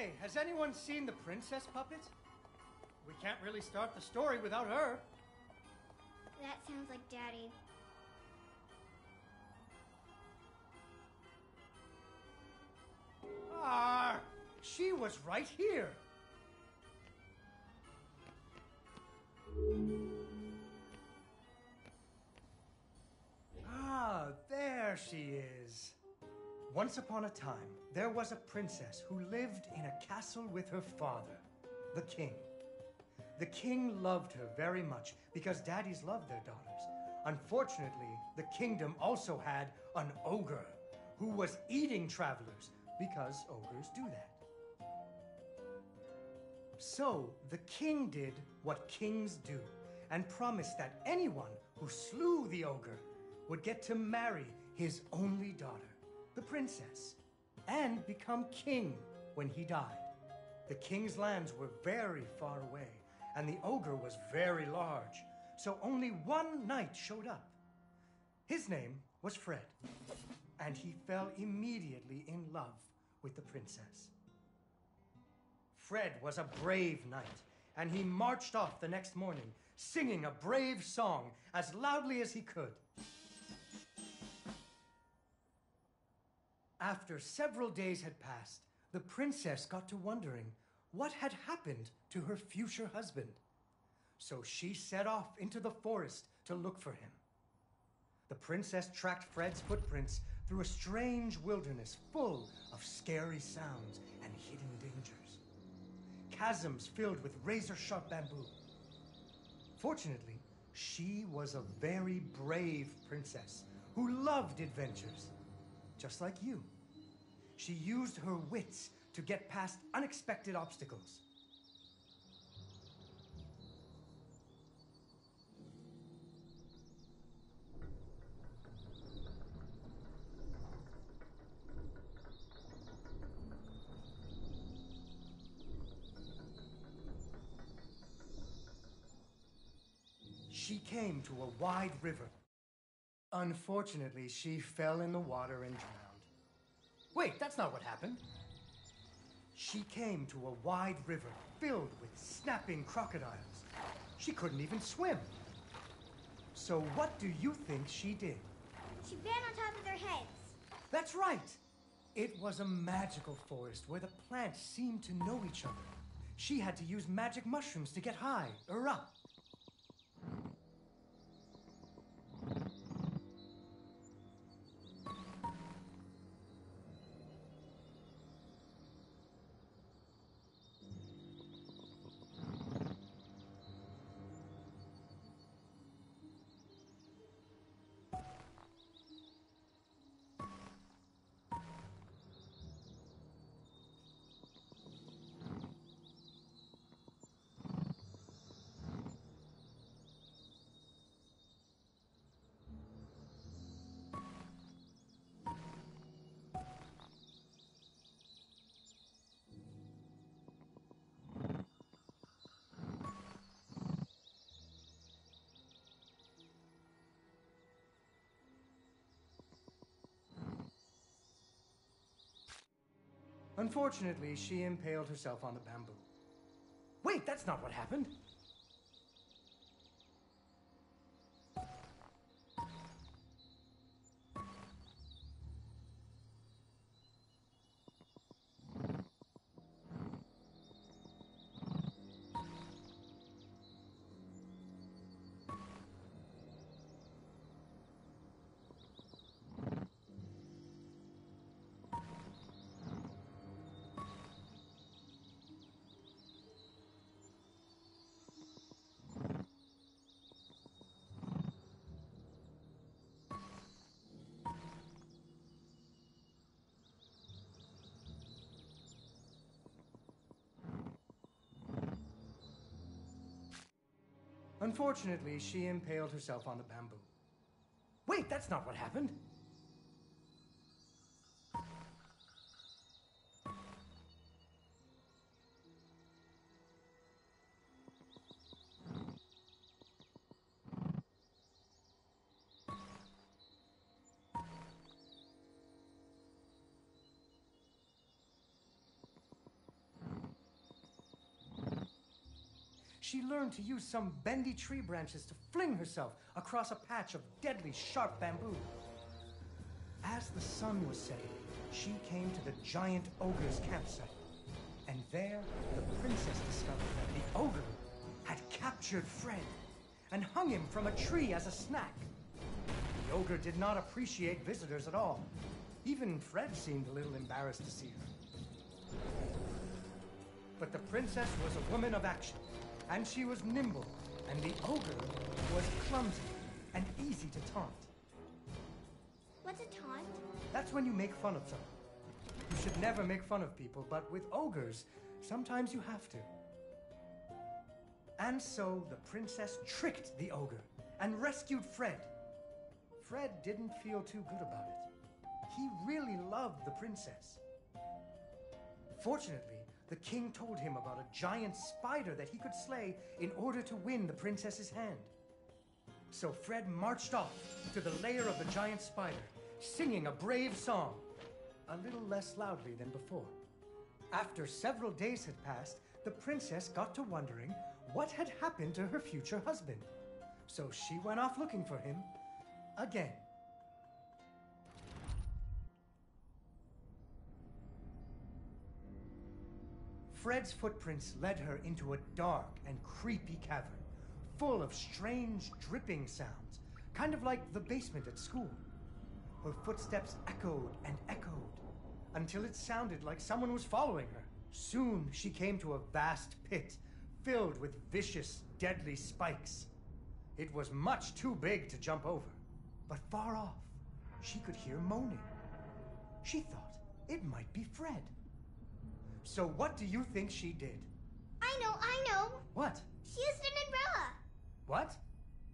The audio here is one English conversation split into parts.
Hey, has anyone seen the princess puppet? We can't really start the story without her. That sounds like Daddy. Ah, she was right here. Ah, there she is. Once upon a time, there was a princess who lived in a castle with her father, the king. The king loved her very much because daddies loved their daughters. Unfortunately, the kingdom also had an ogre who was eating travelers because ogres do that. So the king did what kings do and promised that anyone who slew the ogre would get to marry his only daughter, the princess, and become king when he died. The king's lands were very far away, and the ogre was very large, so only one knight showed up. His name was Fred, and he fell immediately in love with the princess. Fred was a brave knight, and he marched off the next morning, singing a brave song as loudly as he could. After several days had passed, the princess got to wondering what had happened to her future husband. So she set off into the forest to look for him. The princess tracked Fred's footprints through a strange wilderness full of scary sounds and hidden dangers. Chasms filled with razor-sharp bamboo. Fortunately, she was a very brave princess who loved adventures, just like you. She used her wits to get past unexpected obstacles. She came to a wide river. Unfortunately, she fell in the water and drowned. Wait, that's not what happened. She came to a wide river filled with snapping crocodiles. She couldn't even swim. So what do you think she did? She ran on top of their heads. That's right. It was a magical forest where the plants seemed to know each other. She had to use magic mushrooms to get high or up. Unfortunately, she impaled herself on the bamboo. Wait, that's not what happened. Unfortunately, she impaled herself on the bamboo. Wait, that's not what happened. she learned to use some bendy tree branches to fling herself across a patch of deadly sharp bamboo. As the sun was setting, she came to the giant ogre's campsite. And there, the princess discovered that the ogre had captured Fred and hung him from a tree as a snack. The ogre did not appreciate visitors at all. Even Fred seemed a little embarrassed to see her. But the princess was a woman of action, and she was nimble, and the ogre was clumsy and easy to taunt. What's a taunt? That's when you make fun of someone. You should never make fun of people, but with ogres, sometimes you have to. And so the princess tricked the ogre and rescued Fred. Fred didn't feel too good about it. He really loved the princess. Fortunately, the king told him about a giant spider that he could slay in order to win the princess's hand. So Fred marched off to the lair of the giant spider, singing a brave song, a little less loudly than before. After several days had passed, the princess got to wondering what had happened to her future husband. So she went off looking for him again. Fred's footprints led her into a dark and creepy cavern, full of strange dripping sounds, kind of like the basement at school. Her footsteps echoed and echoed, until it sounded like someone was following her. Soon she came to a vast pit, filled with vicious, deadly spikes. It was much too big to jump over, but far off, she could hear moaning. She thought it might be Fred. So what do you think she did? I know. What? She used an umbrella. What?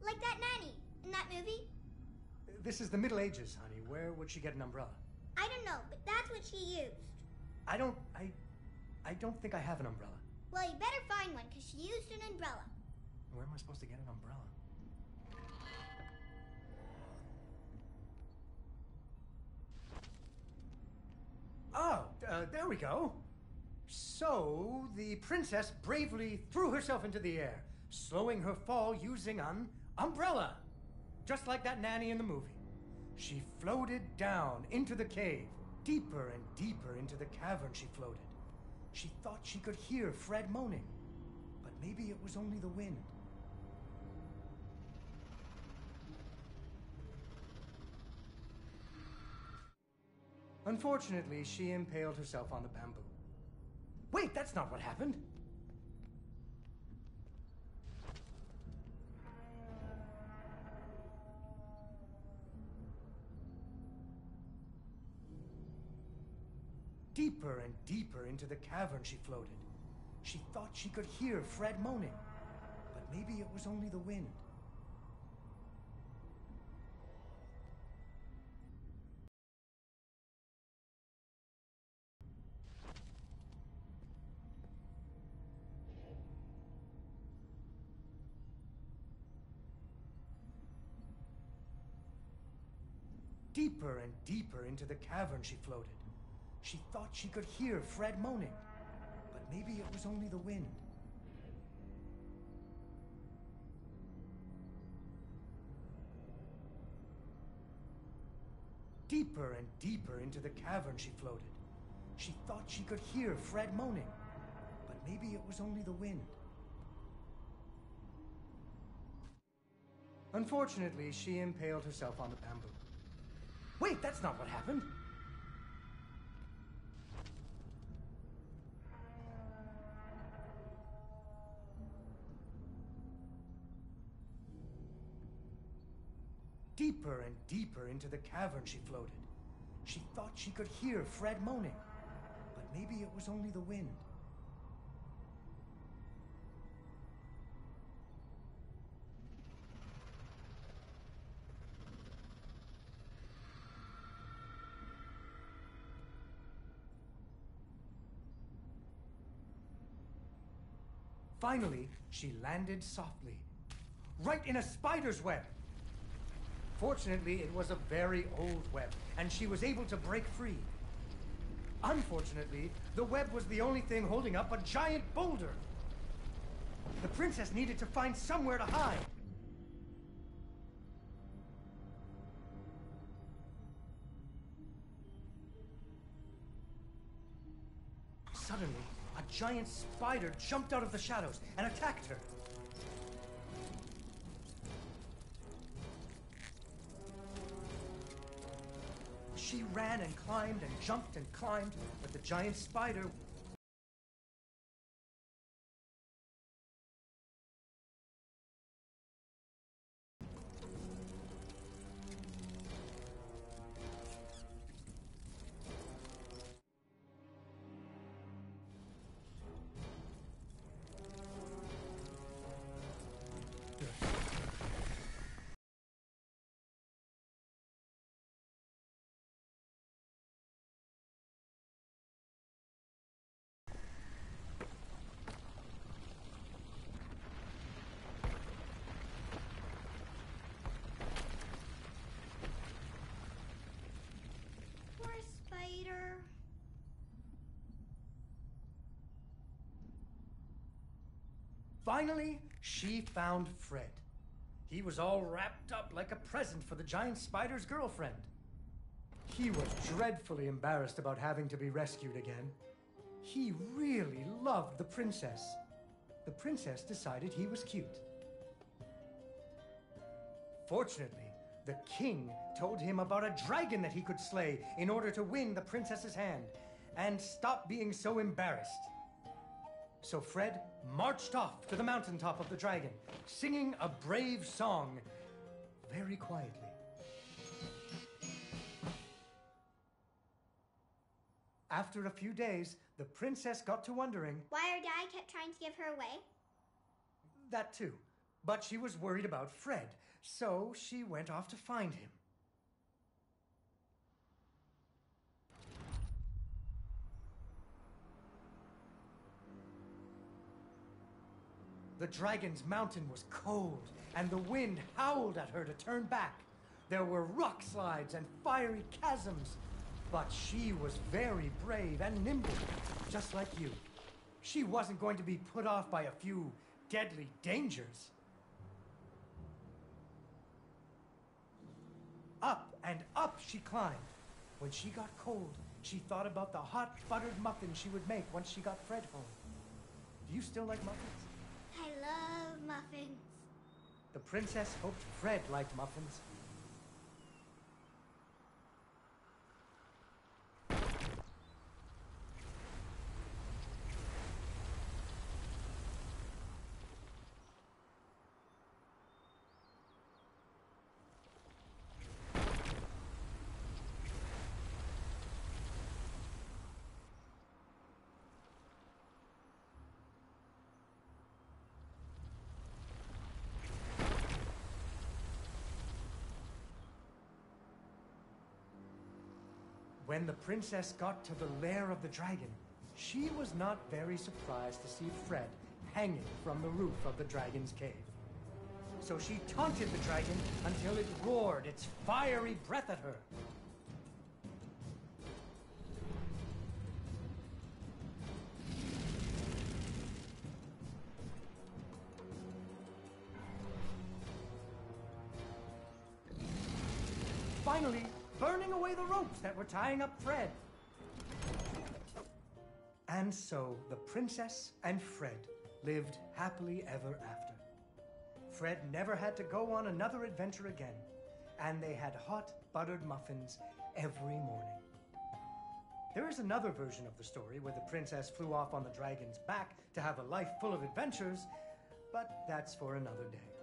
Like that nanny in that movie. This is the Middle Ages, honey. Where would she get an umbrella? I don't know, but that's what she used. I don't think I have an umbrella. Well, you better find one, because she used an umbrella. Where am I supposed to get an umbrella? Oh, there we go. So, the princess bravely threw herself into the air, slowing her fall using an umbrella. Just like that nanny in the movie. She floated down into the cave. Deeper and deeper into the cavern she floated. She thought she could hear Fred moaning, but maybe it was only the wind. Unfortunately, she impaled herself on the bamboo. Wait, that's not what happened. Deeper and deeper into the cavern she floated. She thought she could hear Fred moaning, but maybe it was only the wind. Deeper and deeper into the cavern she floated. She thought she could hear Fred moaning, but maybe it was only the wind. Deeper and deeper into the cavern she floated. She thought she could hear Fred moaning, but maybe it was only the wind. Unfortunately, she impaled herself on the bamboo. Wait, that's not what happened. Deeper and deeper into the cavern she floated. She thought she could hear Fred moaning, but maybe it was only the wind. Finally, she landed softly, right in a spider's web. Fortunately, it was a very old web, and she was able to break free. Unfortunately, the web was the only thing holding up a giant boulder. The princess needed to find somewhere to hide. Suddenly, a giant spider jumped out of the shadows and attacked her. She ran and climbed and jumped and climbed, but the giant spider... Poor spider. Finally, she found Fred. He was all wrapped up like a present for the giant spider's girlfriend. He was dreadfully embarrassed about having to be rescued again. He really loved the princess. The princess decided he was cute. Fortunately, the king told him about a dragon that he could slay in order to win the princess's hand and stop being so embarrassed. So Fred marched off to the mountaintop of the dragon, singing a brave song very quietly. After a few days, the princess got to wondering... Why her dad kept trying to give her away? That too. But she was worried about Fred, so she went off to find him. The dragon's mountain was cold, and the wind howled at her to turn back. There were rock slides and fiery chasms, but she was very brave and nimble, just like you. She wasn't going to be put off by a few deadly dangers. Up and up she climbed. When she got cold, she thought about the hot buttered muffins she would make once she got Fred home. Do you still like muffins? I love muffins. The princess hoped Fred liked muffins. When the princess got to the lair of the dragon, she was not very surprised to see Fred hanging from the roof of the dragon's cave. So she taunted the dragon until it roared its fiery breath at her. Finally, burning away the ropes that were tying up Fred. And so the princess and Fred lived happily ever after. Fred never had to go on another adventure again, and they had hot buttered muffins every morning. There is another version of the story where the princess flew off on the dragon's back to have a life full of adventures, but that's for another day.